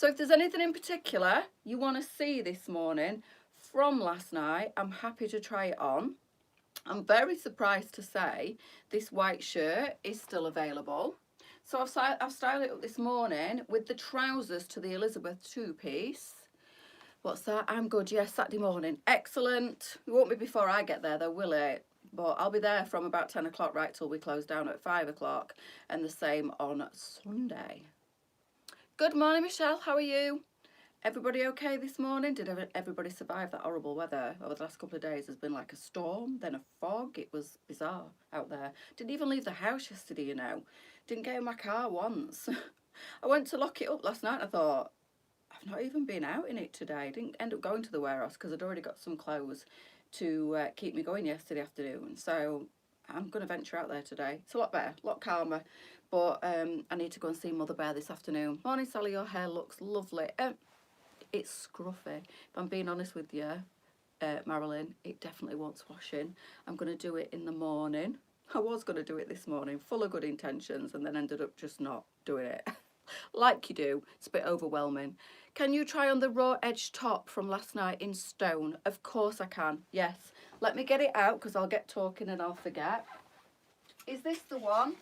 So if there's anything in particular you want to see this morning from last night, I'm happy to try it on. I'm very surprised to say this white shirt is still available. So I've styled it up this morning with the trousers to the Elizabeth two-piece. What's that? I'm good, yes, Saturday morning. Excellent. It won't be before I get there though, will it? But I'll be there from about 10 o'clock right till we close down at 5 o'clock, and the same on Sunday. Good morning, Michelle. How are you? Everybody okay this morning? Did everybody survive that horrible weather over the last couple of days? There's been like a storm, then a fog. It was bizarre out there. Didn't even leave the house yesterday, you know. Didn't get in my car once. I went to lock it up last night and I thought, I've not even been out in it today. Didn't end up going to the warehouse because I'd already got some clothes to keep me going yesterday afternoon. So I'm going to venture out there today. It's a lot better, a lot calmer. But I need to go and see Mother Bear this afternoon. Morning, Sally, your hair looks lovely. It's scruffy. If I'm being honest with you, Marilyn, it definitely wants washing. I'm going to do it in the morning. I was going to do it this morning, full of good intentions, and then ended up just not doing it. Like you do, it's a bit overwhelming. Can you try on the raw edge top from last night in stone? Of course I can, yes. Let me get it out because I'll get talking and I'll forget. Is this the one?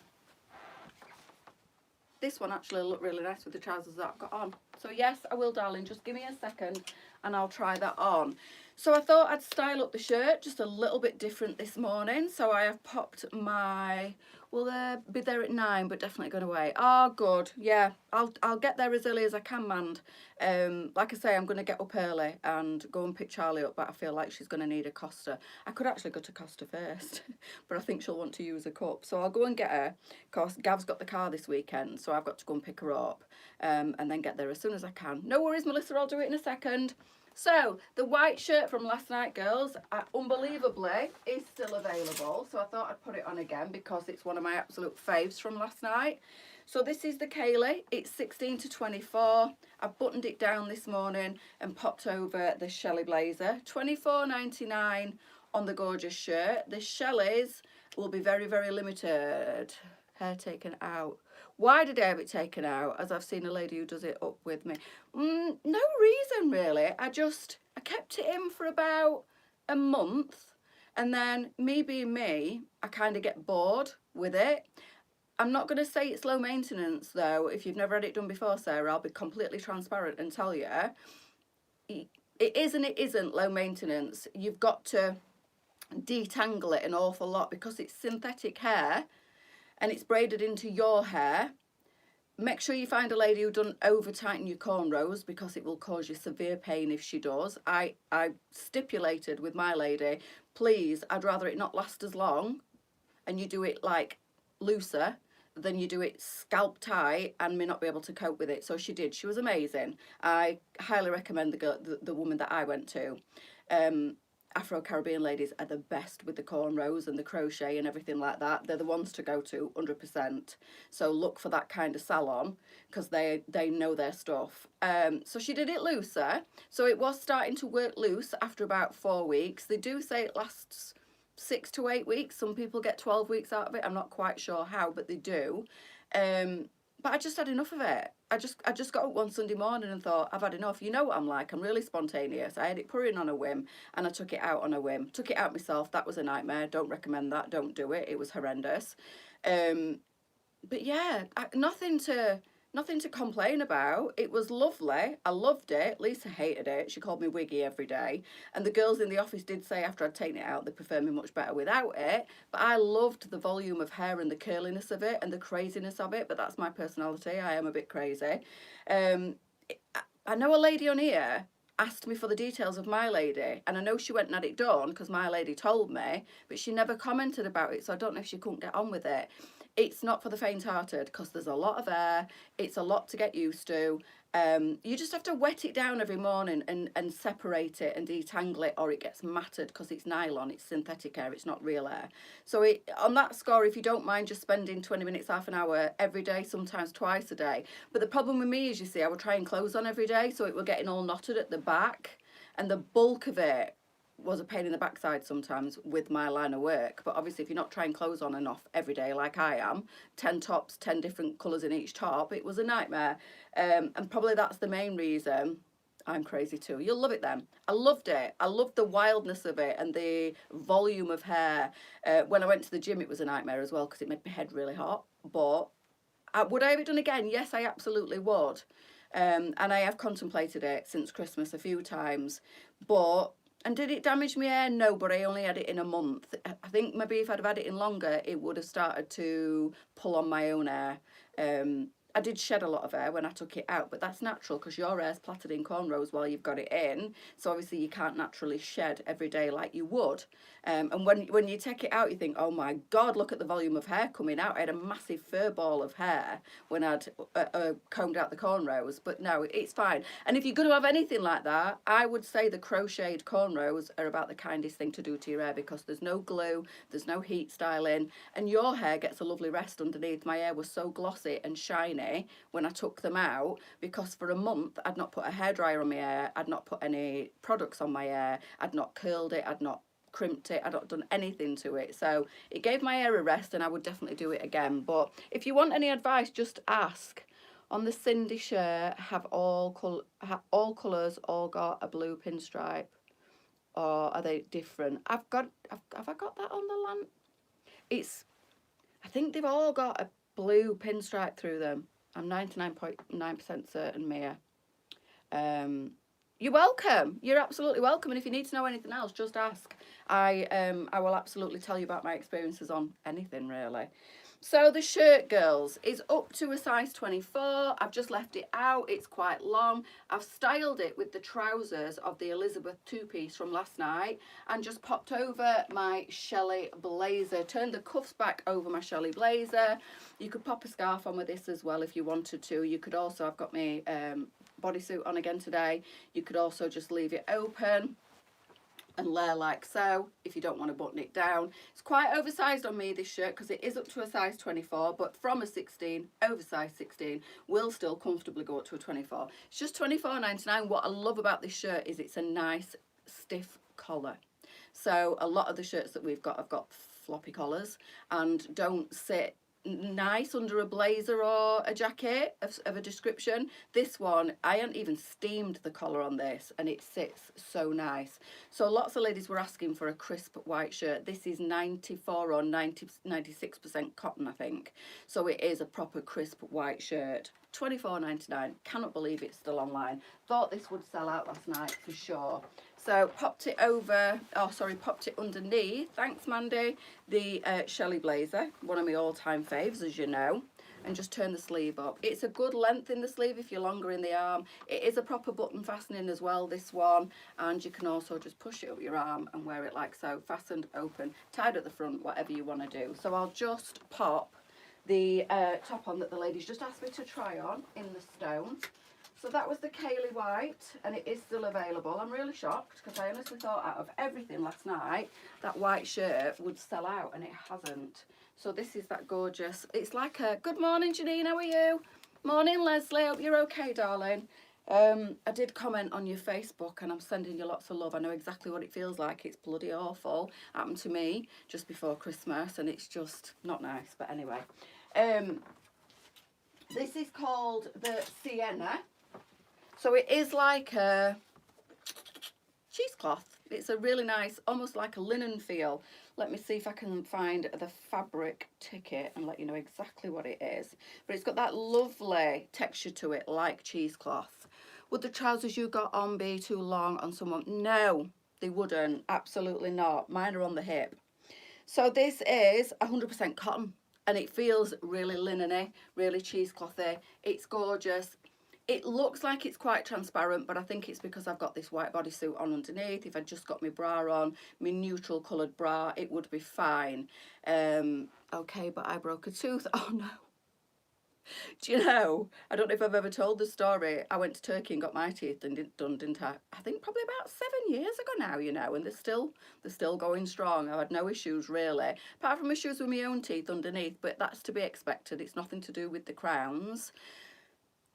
This one actually looked really nice with the trousers that I've got on. So yes, I will, darling. Just give me a second and I'll try that on. So I thought I'd style up the shirt just a little bit different this morning. So I have popped my, will be there at 9, but definitely going away. Oh, good. Yeah, I'll get there as early as I can, Mand. Like I say, I'm going to get up early and go and pick Charlie up, but I feel like she's going to need a Costa. I could actually go to Costa first, but I think she'll want to use a cup. So I'll go and get her. Of course, Gav's got the car this weekend, so I've got to go and pick her up and then get there as soon as I can. No worries, Melissa, I'll do it in a second. So, the white shirt from last night, girls, unbelievably, is still available. So I thought I'd put it on again because it's one of my absolute faves from last night. So this is the Kaylee. It's 16 to 24. I buttoned it down this morning and popped over the Shelley blazer. $24.99 on the gorgeous shirt. The Shelleys will be very, very limited. Hair taken out. Why did I have it taken out? As I've seen a lady who does it up with me. No reason really. I kept it in for about a month, and then me being me, I kind of get bored with it. I'm not going to say it's low maintenance though. If you've never had it done before, Sarah, I'll be completely transparent and tell you it is and it isn't low maintenance. You've got to detangle it an awful lot because it's synthetic hair and it's braided into your hair. Make sure you find a lady who doesn't over tighten your cornrows because it will cause you severe pain if she does. I stipulated with my lady, please, I'd rather it not last as long and you do it like looser than you do it scalp tight and me not be able to cope with it. So she did. She was amazing. I highly recommend the woman that I went to. Afro-Caribbean ladies are the best with the cornrows and the crochet and everything like that. They're the ones to go to, 100%. So look for that kind of salon because they know their stuff. So she did it looser. So it was starting to work loose after about 4 weeks. They do say it lasts 6 to 8 weeks. Some people get 12 weeks out of it. I'm not quite sure how, but they do. But I just had enough of it. I just got up one Sunday morning and thought, I've had enough. You know what I'm like. I'm really spontaneous. I had it put in on a whim and I took it out on a whim. Took it out myself. That was a nightmare. Don't recommend that. Don't do it. It was horrendous. But yeah, nothing to complain about. It was lovely. I loved it. Lisa hated it. She called me Wiggy every day. And the girls in the office did say after I'd taken it out, they prefer me much better without it. But I loved the volume of hair and the curliness of it and the craziness of it. But that's my personality. I am a bit crazy. I know a lady on here asked me for the details of my lady. And I know she went and had it done because my lady told me. But she never commented about it. So I don't know if she couldn't get on with it. It's not for the faint-hearted because there's a lot of air. It's a lot to get used to. You just have to wet it down every morning and separate it and detangle it, or it gets matted because it's nylon, it's synthetic hair, it's not real hair. So on that score, if you don't mind just spending 20 minutes, half an hour every day, sometimes twice a day. But the problem with me is, you see, I would try and clothes on every day, so it were getting all knotted at the back, and the bulk of it was a pain in the backside sometimes with my line of work. But obviously, if you're not trying clothes on and off every day like I am, 10 tops, 10 different colours in each top, it was a nightmare. And probably that's the main reason I'm crazy too. You'll love it then. I loved it. I loved the wildness of it and the volume of hair. When I went to the gym, it was a nightmare as well because it made my head really hot. But would I have it done again? Yes, I absolutely would. And I have contemplated it since Christmas a few times. And did it damage my hair? No, but I only had it in a month. I think maybe if I'd have had it in longer, it would have started to pull on my own hair. I did shed a lot of hair when I took it out, but that's natural because your hair's plaited in cornrows while you've got it in. So obviously you can't naturally shed every day like you would. And when you take it out, you think, oh my God, look at the volume of hair coming out. I had a massive fur ball of hair when I'd combed out the cornrows, but no, it's fine. And if you're going to have anything like that, I would say the crocheted cornrows are about the kindest thing to do to your hair because there's no glue, there's no heat styling, and your hair gets a lovely rest underneath. My hair was so glossy and shiny when I took them out because for a month I'd not put a hairdryer on my hair, I'd not put any products on my hair, I'd not curled it, I'd not crimped it, I'd not done anything to it. So it gave my hair a rest and I would definitely do it again. But if you want any advice, just ask. On the Cindy shirt, have all colours all got a blue pinstripe, or are they different? Have I got that on the lamp? I think they've all got a blue pinstripe through them. I'm 99.9% certain, Mia. You're welcome. You're absolutely welcome. And if you need to know anything else, just ask. I will absolutely tell you about my experiences on anything, really. So the shirt, girls, is up to a size 24. I've just left it out. It's quite long. I've styled it with the trousers of the Elizabeth two-piece from last night and just popped over my Shelley blazer. Turned the cuffs back over my Shelley blazer. You could pop a scarf on with this as well if you wanted to. You could also, I've got my bodysuit on again today. You could also just leave it open and layer like so if you don't want to button it down. It's quite oversized on me, this shirt, because it is up to a size 24, but from a 16, oversized 16, will still comfortably go up to a 24. It's just £24.99. What I love about this shirt is it's a nice stiff collar. So a lot of the shirts that we've got have got floppy collars and don't sit nice under a blazer or a jacket of a description. This one, I hadn't even steamed the collar on this and it sits so nice. So lots of ladies were asking for a crisp white shirt. This is 94 or 96% cotton, I think. So it is a proper crisp white shirt. £24.99. Cannot believe it's still online. Thought this would sell out last night for sure. So popped it underneath, thanks Mandy, the Shelley blazer, one of my all-time faves, as you know, and just turn the sleeve up. It's a good length in the sleeve if you're longer in the arm. It is a proper button fastening as well, this one, and you can also just push it up your arm and wear it like so, fastened, open, tied at the front, whatever you want to do. So I'll just pop the top on that the ladies just asked me to try on in the stone. So that was the Kaylee White, and it is still available. I'm really shocked because I honestly thought out of everything last night, that white shirt would sell out, and it hasn't. So this is that gorgeous, it's like a, good morning Janine, how are you? Morning Leslie, hope you're okay, darling. I did comment on your Facebook and I'm sending you lots of love. I know exactly what it feels like. It's bloody awful. Happened to me just before Christmas and it's just not nice, but anyway. This is called the Sienna. So it is like a cheesecloth. It's a really nice, almost like a linen feel. Let me see if I can find the fabric ticket and let you know exactly what it is. But it's got that lovely texture to it, like cheesecloth. Would the trousers you got on be too long on someone? No, they wouldn't. Absolutely not. Mine are on the hip. So this is 100% cotton and it feels really linen-y, really cheeseclothy. It's gorgeous. It looks like it's quite transparent, but I think it's because I've got this white bodysuit on underneath. If I'd just got my bra on, my neutral coloured bra, it would be fine. Okay, but I broke a tooth. Oh no. Do you know, I don't know if I've ever told the story. I went to Turkey and got my teeth done, didn't I? I think probably about 7 years ago now, you know, and they're still going strong. I've had no issues really, apart from issues with my own teeth underneath, but that's to be expected. It's nothing to do with the crowns.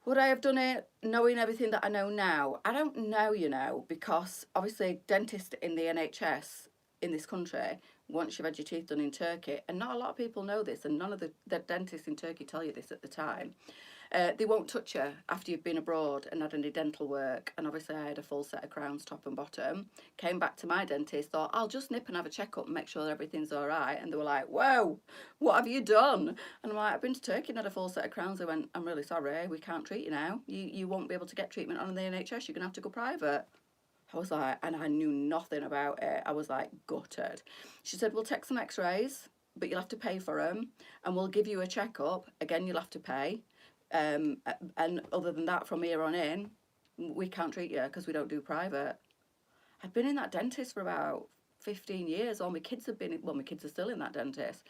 Would I have done it knowing everything that I know now? I don't know, you know, because obviously dentists in the NHS in this country, once you've had your teeth done in Turkey, and not a lot of people know this, and none of the dentists in Turkey tell you this at the time, they won't touch you after you've been abroad and had any dental work. And obviously I had a full set of crowns, top and bottom. Came back to my dentist, thought, I'll just nip and have a checkup and make sure that everything's all right. And they were like, whoa, what have you done? And I'm like, I've been to Turkey and had a full set of crowns. They went, I'm really sorry, we can't treat you now. You won't be able to get treatment on the NHS. You're going to have to go private. I was like, and I knew nothing about it. I was like gutted. She said, we'll take some x-rays, but you'll have to pay for them. And we'll give you a checkup. Again, you'll have to pay. And other than that, from here on in, we can't treat you because we don't do private. I'd been in that dentist for about 15 years. All my kids have been, well, my kids are still in that dentist.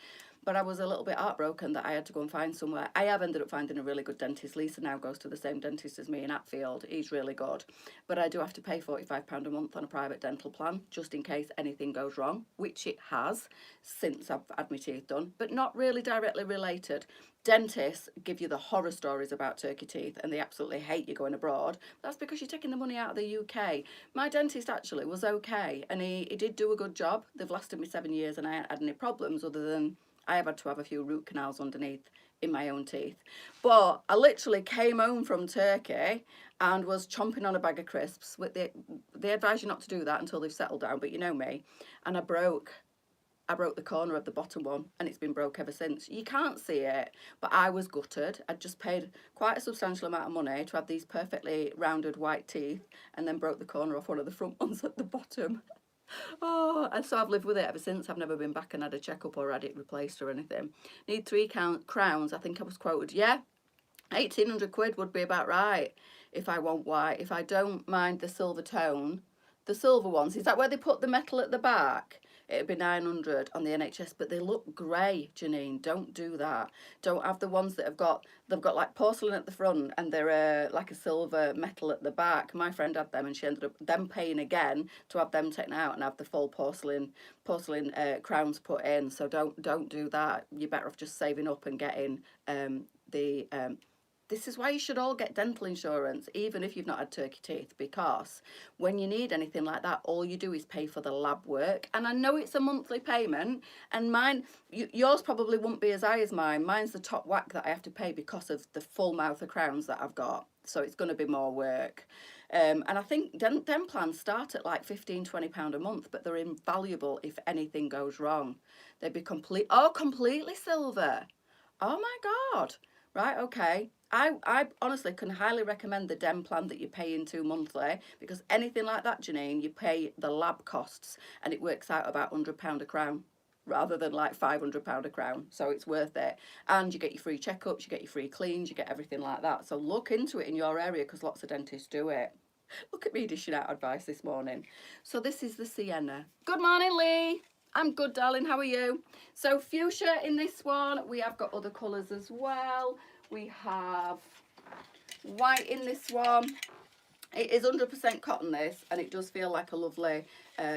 But I was a little bit heartbroken that I had to go and find somewhere. I have ended up finding a really good dentist. Lisa now goes to the same dentist as me in Hatfield. He's really good. But I do have to pay £45 a month on a private dental plan, just in case anything goes wrong, which it has since I've had my teeth done, but not really directly related. Dentists give you the horror stories about turkey teeth and they absolutely hate you going abroad. That's because you're taking the money out of the UK. My dentist actually was okay and he did do a good job. They've lasted me 7 years and I haven't had any problems other than I have had to have a few root canals underneath in my own teeth. But I literally came home from Turkey and was chomping on a bag of crisps. They advise you not to do that until they've settled down, but you know me. And I broke the corner of the bottom one and it's been broke ever since. You can't see it, but I was gutted. I'd just paid quite a substantial amount of money to have these perfectly rounded white teeth and then broke the corner off one of the front ones at the bottom. Oh, and so I've lived with it ever since. I've never been back and had a checkup or had it replaced or anything. Need 3 crowns, I think I was quoted. Yeah, 1,800 quid would be about right if I want white. If I don't mind the silver tone, the silver ones, is that where they put the metal at the back? It'd be 900 on the NHS, but they look grey, Janine. Don't do that. Don't have the ones that they've got like porcelain at the front and they're like a silver metal at the back. My friend had them and she ended up them paying again to have them taken out and have the full porcelain crowns put in. So don't do that. You're better off just saving up and getting this is why you should all get dental insurance, even if you've not had turkey teeth, because when you need anything like that, all you do is pay for the lab work. And I know it's a monthly payment, and yours probably won't be as high as mine. Mine's the top whack that I have to pay because of the full mouth of crowns that I've got. So it's going to be more work. And I think dem plans start at like £15–20 a month, but they're invaluable if anything goes wrong. They'd be completely silver. Oh my God. Right, okay. I honestly can highly recommend the DEM plan that you pay into monthly, because anything like that, Janine, you pay the lab costs and it works out about £100 a crown rather than like £500 a crown. So it's worth it. And you get your free checkups, you get your free cleans, you get everything like that. So look into it in your area because lots of dentists do it. Look at me dishing out advice this morning. So this is the sienna. Good morning, Lee. I'm good, darling. How are you? So fuchsia in this one. We have got other colours as well. We have white in this one. It is 100% cotton, this, and it does feel like a lovely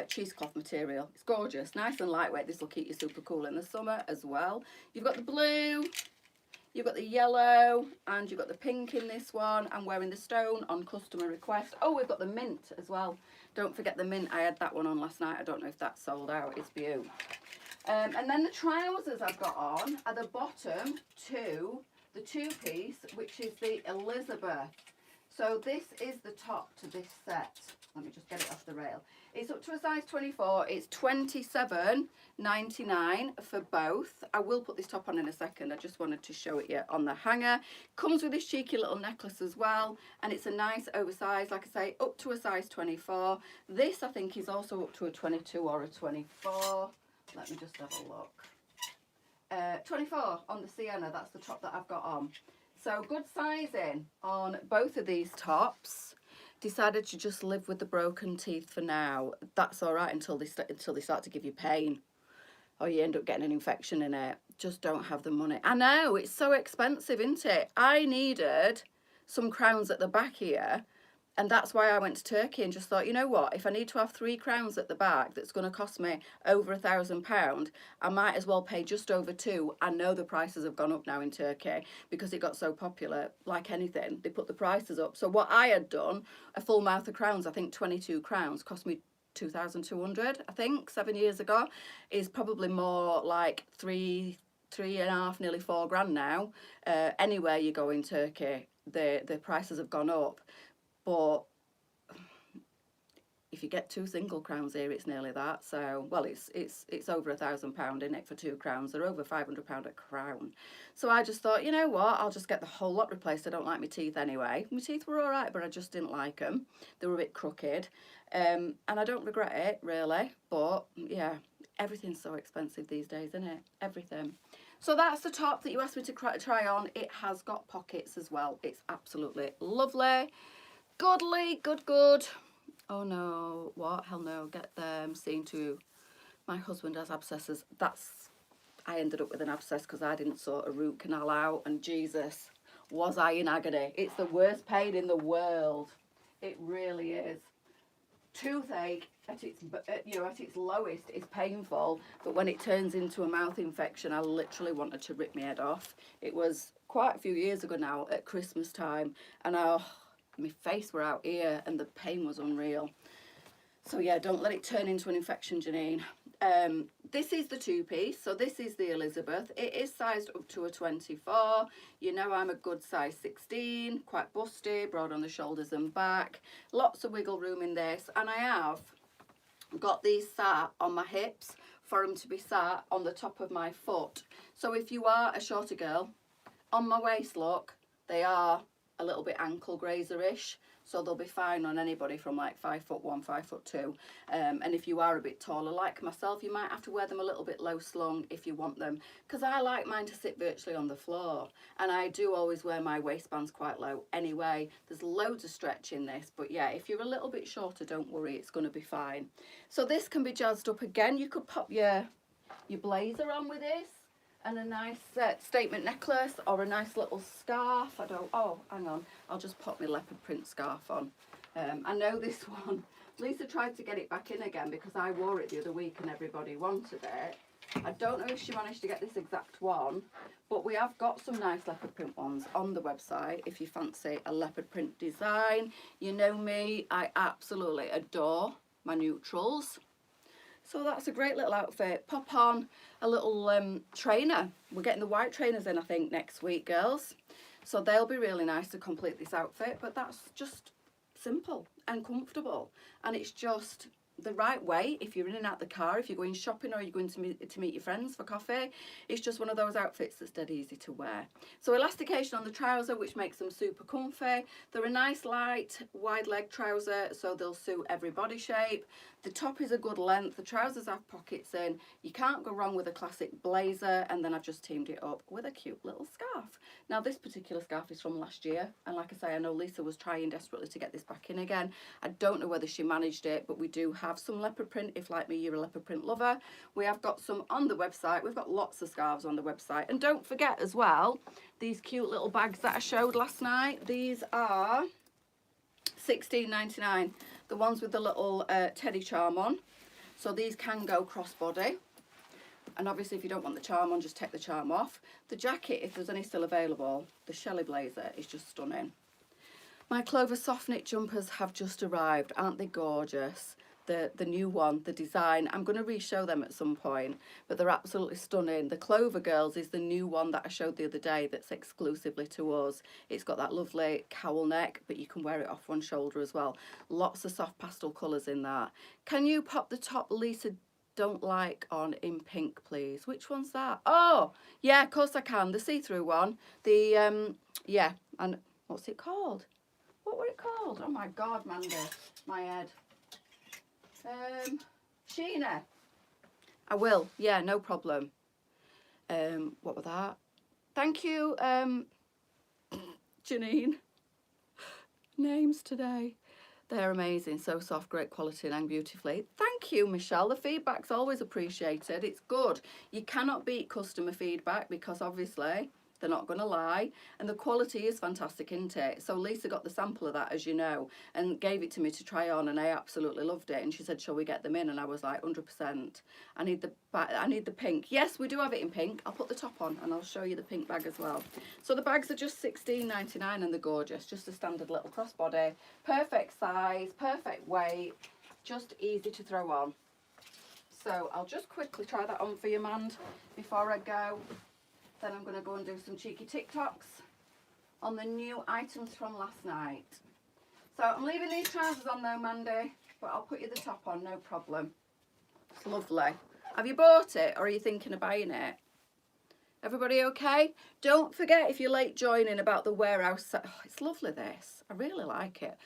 cheesecloth material. It's gorgeous, nice and lightweight. This will keep you super cool in the summer as well. You've got the blue, you've got the yellow, and you've got the pink in this one. I'm wearing the stone on customer request. Oh, we've got the mint as well. Don't forget the mint. I had that one on last night. I don't know if that's sold out. It's beautiful. And then the trousers I've got on are the bottom to the two-piece, which is the Elizabeth. So this is the top to this set. Let me just get it off the rail. It's up to a size 24. It's £27.99 for both. I will put this top on in a second. I just wanted to show it you on the hanger. Comes with this cheeky little necklace as well. And it's a nice oversized, like I say, up to a size 24. This, I think, is also up to a 22 or a 24. Let me just have a look. 24 on the sienna, that's the top that I've got on. So good sizing on both of these tops. Decided to just live with the broken teeth for now. That's all right until they start to give you pain or you end up getting an infection in it. Just don't have the money. I know, it's so expensive, isn't it? I needed some crowns at the back here, And that's why I went to Turkey and just thought, you know what, if I need to have 3 crowns at the back that's going to cost me over £1,000, I might as well pay just over 2. I know the prices have gone up now in Turkey because it got so popular. Like anything, they put the prices up. So what I had done, a full mouth of crowns, I think 22 crowns cost me 2,200, I think 7 years ago, is probably more like three and a half, nearly 4 grand now. Anywhere you go in Turkey, the prices have gone up. But if you get 2 single crowns here, it's nearly that. So, well, it's over £1,000, isn't it, for 2 crowns? They're over £500 a crown. So I just thought, you know what, I'll just get the whole lot replaced. I don't like my teeth anyway. My teeth were all right, but I just didn't like them. They were a bit crooked. And I don't regret it, really. But, yeah, everything's so expensive these days, isn't it? Everything. So that's the top that you asked me to try on. It has got pockets as well. It's absolutely lovely. Goodly, good. Oh no, what? Hell no, get them seen to. My husband has abscesses. I ended up with an abscess because I didn't sort a root canal out, and Jesus, was I in agony. It's the worst pain in the world. It really is. Toothache at its lowest is painful, but when it turns into a mouth infection, I literally wanted to rip my head off. It was quite a few years ago now at Christmas time, and my face were out here and the pain was unreal. So yeah, don't let it turn into an infection, Janine. This is the 2-piece, so this is the Elizabeth. It is sized up to a 24. You know I'm a good size 16, quite busty, broad on the shoulders and back. Lots of wiggle room in this, and I have got these sat on my hips for them to be sat on the top of my foot. So if you are a shorter girl, on my waist, look, they are a little bit ankle grazer-ish, so they'll be fine on anybody from like 5'1", 5'2", and if you are a bit taller like myself, you might have to wear them a little bit low slung if you want them, because I like mine to sit virtually on the floor, and I do always wear my waistbands quite low anyway. There's loads of stretch in this, but yeah, if you're a little bit shorter, don't worry, it's going to be fine. So this can be jazzed up again. You could pop your blazer on with this, and a nice statement necklace, or a nice little scarf. Oh, hang on, I'll just pop my leopard print scarf on. I know this one, Lisa tried to get it back in again because I wore it the other week and everybody wanted it. I don't know if she managed to get this exact one, but we have got some nice leopard print ones on the website if you fancy a leopard print design. You know me, I absolutely adore my neutrals. So that's a great little outfit. Pop on a little trainer. We're getting the white trainers in, I think, next week, girls. So they'll be really nice to complete this outfit. But that's just simple and comfortable. And it's just the right way if you're in and out the car, if you're going shopping or you're going to meet your friends for coffee. It's just one of those outfits that's dead easy to wear. So elastication on the trouser, which makes them super comfy. They're a nice light wide leg trouser, so they'll suit every body shape. The top is a good length. The trousers have pockets in. You can't go wrong with a classic blazer, and then I've just teamed it up with a cute little scarf. Now this particular scarf is from last year, and like I say, I know Lisa was trying desperately to get this back in again. I don't know whether she managed it, but we do have some leopard print. If like me you're a leopard print lover, we have got some on the website. We've got lots of scarves on the website. And don't forget as well, these cute little bags that I showed last night. These are $16.99, the ones with the little teddy charm on. So these can go crossbody, and obviously if you don't want the charm on, just take the charm off. The jacket, if there's any still available, the Shelley blazer is just stunning. My Clover soft knit jumpers have just arrived. Aren't they gorgeous? The new one, the design, I'm going to re-show them at some point, but they're absolutely stunning. The Clover Girls is the new one that I showed the other day that's exclusively to us. It's got that lovely cowl neck, but you can wear it off one shoulder as well. Lots of soft pastel colours in that. Can you pop the top Lisa don't like on in pink, please? Which one's that? Oh, yeah, of course I can. The see-through one. The, yeah, and what's it called? What were it called? Oh my God, Mandy, my head. Sheena. I will, yeah, no problem. What was that? Thank you, Janine. Names today. They're amazing, so soft, great quality and hang beautifully. Thank you, Michelle. The feedback's always appreciated. It's good. You cannot beat customer feedback because obviously they're not going to lie, and the quality is fantastic, isn't it? So Lisa got the sample of that, as you know, and gave it to me to try on, and I absolutely loved it. And she said, shall we get them in? And I was like, 100%. I need the pink. Yes, we do have it in pink. I'll put the top on and I'll show you the pink bag as well. So the bags are just $16.99 and they're gorgeous. Just a standard little crossbody, perfect size, perfect weight, just easy to throw on. So I'll just quickly try that on for you, Mand, before I go. Then I'm going to go and do some cheeky TikToks on the new items from last night. So I'm leaving these trousers on though, Mandy, but I'll put you the top on, no problem. It's lovely. Have you bought it or are you thinking of buying it? Everybody okay? Don't forget, if you're late joining, about the warehouse sale. Oh, it's lovely, this. I really like it.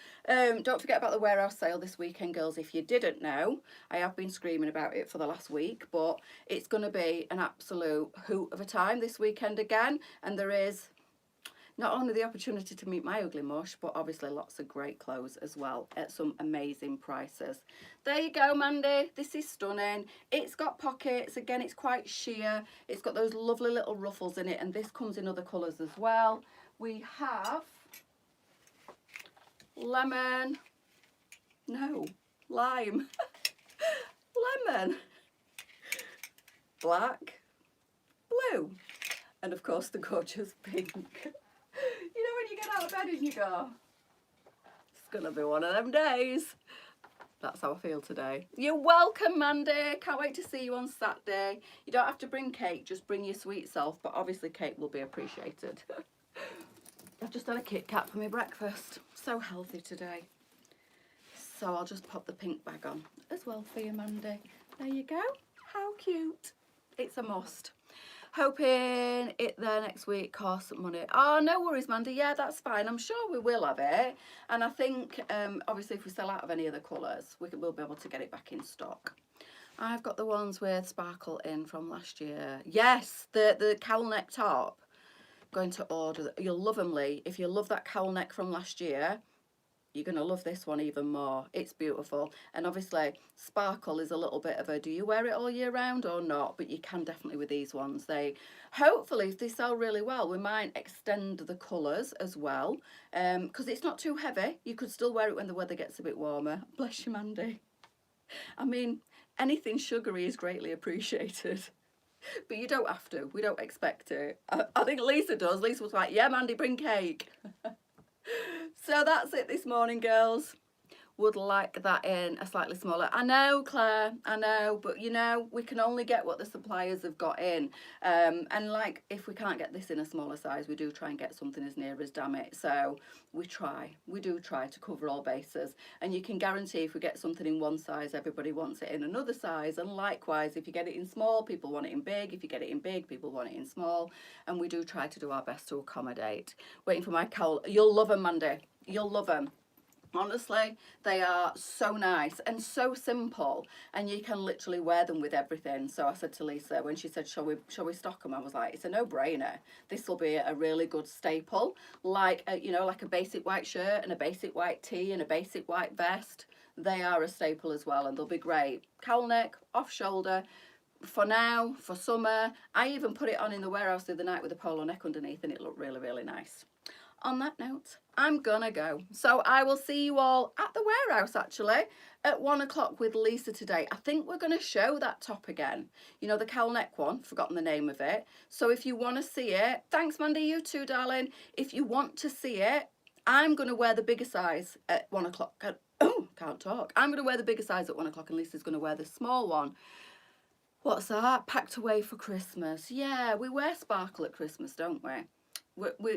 Don't forget about the warehouse sale this weekend, girls. If you didn't know, I have been screaming about it for the last week, but it's going to be an absolute hoot of a time this weekend again. And there is not only the opportunity to meet my ugly mush, but obviously lots of great clothes as well at some amazing prices. There you go, Mandy. This is stunning. It's got pockets. Again, it's quite sheer. It's got those lovely little ruffles in it, and this comes in other colours as well. We have lemon, no, lime, lemon, black, blue, and of course the gorgeous pink. You know when you get out of bed and you go, it's gonna be one of them days. That's how I feel today. You're welcome, Mandy. Can't wait to see you on Saturday. You don't have to bring cake, just bring your sweet self, but obviously cake will be appreciated. I've just had a Kit Kat for my breakfast. So healthy today. So I'll just pop the pink bag on as well for you, Mandy. There you go. How cute. It's a must. Hoping it there next week costs money. Oh, no worries, Mandy. Yeah, that's fine. I'm sure we will have it. And I think, obviously, if we sell out of any of the colours, we'll be able to get it back in stock. I've got the ones with sparkle in from last year. Yes, the cowl neck top. Going to order. You'll love them, Lee. If you love that cowl neck from last year, you're going to love this one even more. It's beautiful. And obviously, sparkle is a little bit of a, do you wear it all year round or not? But you can definitely with these ones. Hopefully, if they sell really well, we might extend the colours as well. Because it's not too heavy. You could still wear it when the weather gets a bit warmer. Bless you, Mandy. I mean, anything sugary is greatly appreciated. But you don't have to. We don't expect it. I think Lisa does. Lisa was like, yeah, Mandy, bring cake. So that's it this morning, girls. Would like that in a slightly smaller. I know, Claire, I know, but you know, we can only get what the suppliers have got in. And like, if we can't get this in a smaller size, we do try and get something as near as, damn it. So we do try to cover all bases. And you can guarantee if we get something in one size, everybody wants it in another size. And likewise, if you get it in small, people want it in big. If you get it in big, people want it in small. And we do try to do our best to accommodate. Waiting for my cowl. You'll love them, Mandy. You'll love them. Honestly, they are so nice and so simple, and you can literally wear them with everything. So I said to Lisa, when she said, shall we stock them? I was like, it's a no-brainer. This will be a really good staple, like you know, like a basic white shirt and a basic white tee and a basic white vest. They are a staple as well, and they'll be great. Cowl neck, off shoulder. For now, for summer. I even put it on in the warehouse the other night with a polo neck underneath, and it looked really, really nice. On that note, I'm gonna go. So I will see you all at the warehouse actually at 1 o'clock with Lisa today. I think we're gonna show that top again. You know, the cowl neck one, forgotten the name of it. So if you wanna see it, thanks Mandy, you too, darling. If you want to see it, I'm gonna wear the bigger size at 1 o'clock. Oh, can't talk. I'm gonna wear the bigger size at 1 o'clock and Lisa's gonna wear the small one. What's that? Packed away for Christmas. Yeah, we wear sparkle at Christmas, don't we?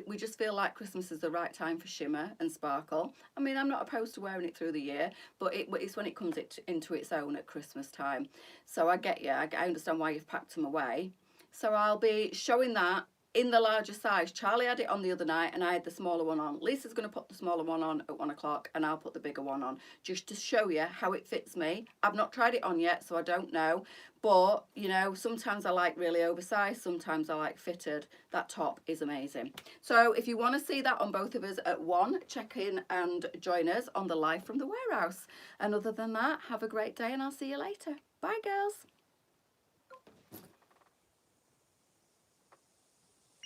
We just feel like Christmas is the right time for shimmer and sparkle. I mean, I'm not opposed to wearing it through the year, but it's when it comes into its own at Christmas time. So I get you. I understand why you've packed them away. So I'll be showing that in the larger size. Charlie had it on the other night and I had the smaller one on. Lisa's going to put the smaller one on at 1 o'clock and I'll put the bigger one on just to show you how it fits me. I've not tried it on yet, so I don't know. But, you know, sometimes I like really oversized, sometimes I like fitted. That top is amazing. So if you want to see that on both of us at 1, check in and join us on the live from the warehouse. And other than that, have a great day and I'll see you later. Bye, girls.